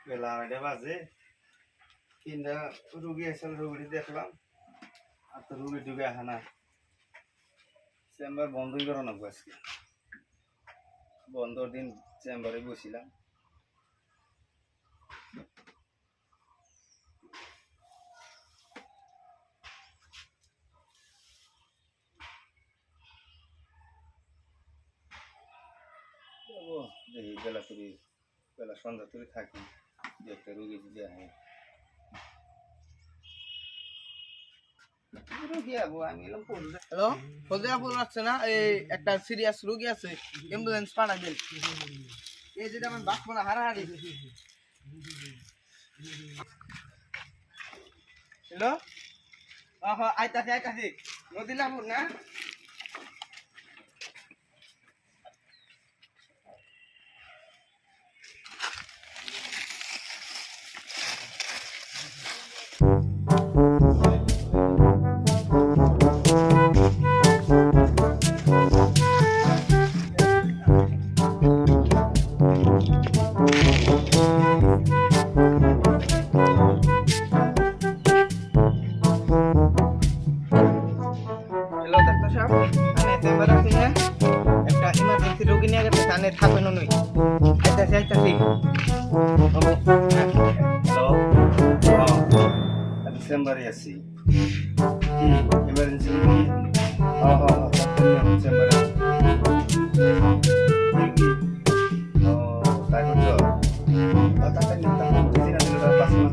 বেলা 9টা বাজে। 3টা রুগী আসলে রুগী দেখলাম আর তো রুগী ঢুকে আসে না। চেম্বার বন্ধই করা লাগবো আজকে। বন্ধর দিন চেম্বারে বসিলাম। দেখি বেলা সন্ধ্যা করে থাকি, একটা রুগী যদি আসে হ্যালো, ফজলিয়াপুর আসছে না? এই একটা সিরিয়াস রোগী আছে, অ্যাম্বুলেন্স পাঠাই দেন। এই যেটা আমার বাঁচবো না, হারাহারি। হ্যালো, আইতাছি নদীলাপুর না? হ্যালো ডাক্তার সাহেব, আমি চেম্বার আছি না, একটা ইমার্জেন্সি রোগী নিয়ে গেছে, তানে থাকবেন নই। আইতাছি। হ্যালো, আমি চেম্বারে আছি। কি এমার্জেন্সি রুগী? চেম্বারে আছি। ও তাই করছো? তাড়াতাড়ি বেশি না দিলে বাঁচবো না।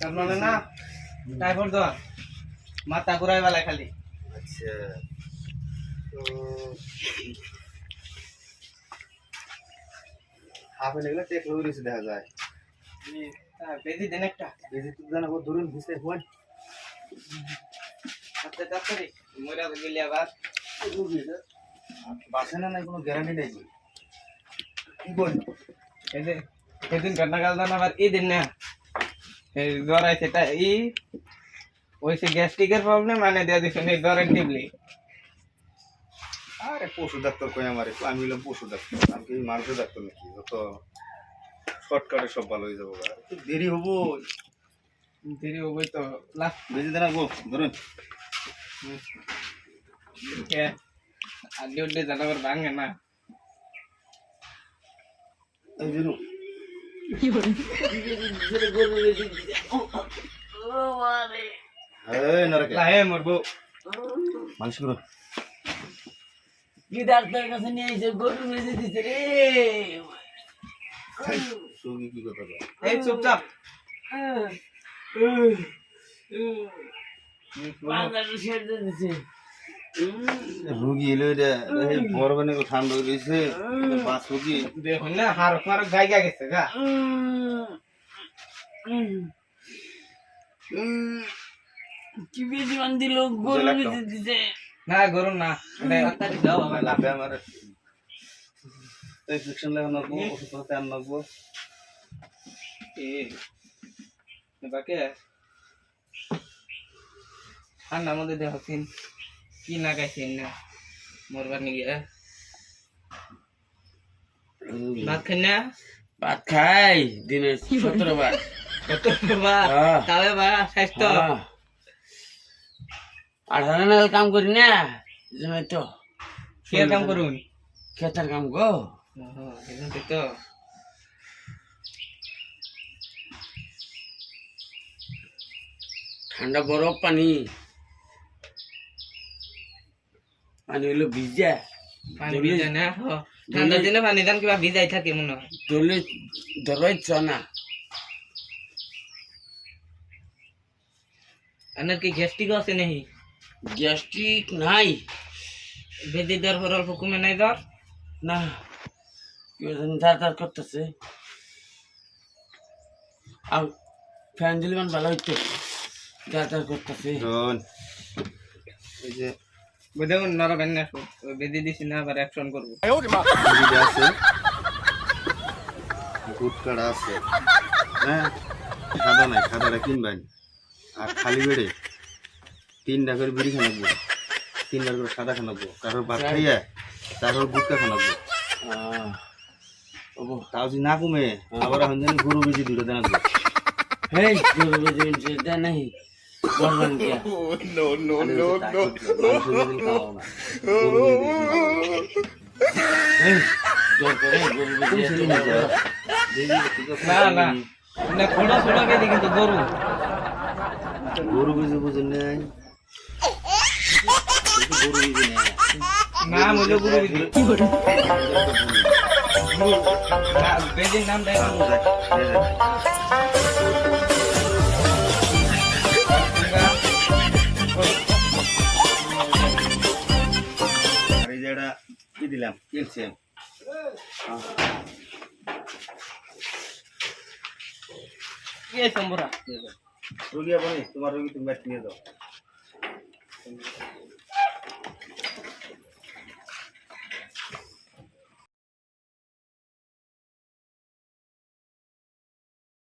তার মানে না টাইফয়েড জ্বর, মাথা ঘুরাই বেলায় খালি। আচ্ছা, তো হাফ এনে গেলে টেক হয়ে গেছে দেখা যায়। বেজি দেন একটা। বেশি তো জানাবো ধরুন ভিসে ফোন আচ্ছা ডাক্তারি মরে গেলে আবার বাসে না নাই কোনো গ্যারান্টি নেই। কি বল এই যে সেদিন ঘটনা কাল জানা আবার এই দিন না এই জ্বর আছে, তা ওই সে গ্যাস্ট্রিকের প্রবলেম মানে দেওয়া দিচ্ছে এই জ্বরের টিপলি। আরে পশু ডাক্তার কই আমার, আমি হলাম পশু ডাক্তার, আমি কি মানুষের ডাক্তার নাকি? যত শর্টকাটে সব ভালো হয়ে যাবো। একটু দেরি হবো, দেরি হবই তো। লাস্ট বেশি দিন আসবো ধরুন। আগে উঠলে জানাবার ভাঙে না। এই দিন মরবো মানুষ করো কি ডাক্তার কাছে নিয়ে এসে গরু বেঁধে দিচ্ছে রে। সঙ্গী কি কথা বলে? এই চুপচাপ। পাঁচটা সেরে দিচ্ছে। রুগী এলো এটা বড় মানে ঠান্ডা হয়ে গেছে, বাস রুগী দেখুন না হারক মারক জায়গা গেছে গা। কি বেশি মান দিল, গরু বেঁধে দিচ্ছে। না গরম না, ডাক্তারি দাও বাবা। লাভে আমার প্রেসক্রিপশন লেখা নাকবো, ওষুধপত্র আন নাকবো। বাকে ঠান্ডার মধ্যে দেখছেন কি না গাইছেন না মরবার নিয়ে ভাত খাই না? ভাত খাই দিনে 17 বার। তবে বা স্বাস্থ্য 18 নাগাল কাম করি না, জমে তো কে কাম করুন? খেতার কাম গো। তো ঠান্ডা বরফ পানি হলো ভিজা, পানি ভিজে না। ঠান্ডার দিনে পানি দান কিবা ভিজাই থাকে মনে হয়। ধরলে ধরবাই না। আপনার কি গ্যাস্ট্রিক আছে নাকি? গ্যাস্ট্রিক নাই, বেদি দর পর অল্প কমে নাই দর না কেউ জানি দাঁড় করতেছে। আর ফ্যান দিলে ভালো হইতো, দাঁড় করতেছে। এই যে বুঝুন নরবেন না বেঁধে দিছি না আবার অ্যাকশন করবো বিড়ি আছে গুটকাটা আছে হ্যাঁ খাদা নাই খাদাটা কিনবেন আর খালি বেড়ে 3টা করে বিড়ি খানাবো 3বার করে সাদা খানাবো তারপর ভাত খাইয়া তারপর গুটকা খানাবো তাও যদি না কমে আবার এখন জানি গরু বেশি 2টা দেনা দেবো হেই গরু যেটা নাই বলবেন কি জোর করে গরু না না না ছোট ছোট বেঁধে কিন্তু গরু গরু বেশি বুঝেন নাই গরু বেশি নেই না মূল্য গরু বেঁধে বেঁধে নাম দেয় আর এই যে এটা কি দিলাম ক্যালসিয়াম কি আছে সম্বরা রোগী আপনি তোমার রোগী তুমি বাড়ি নিয়ে যাও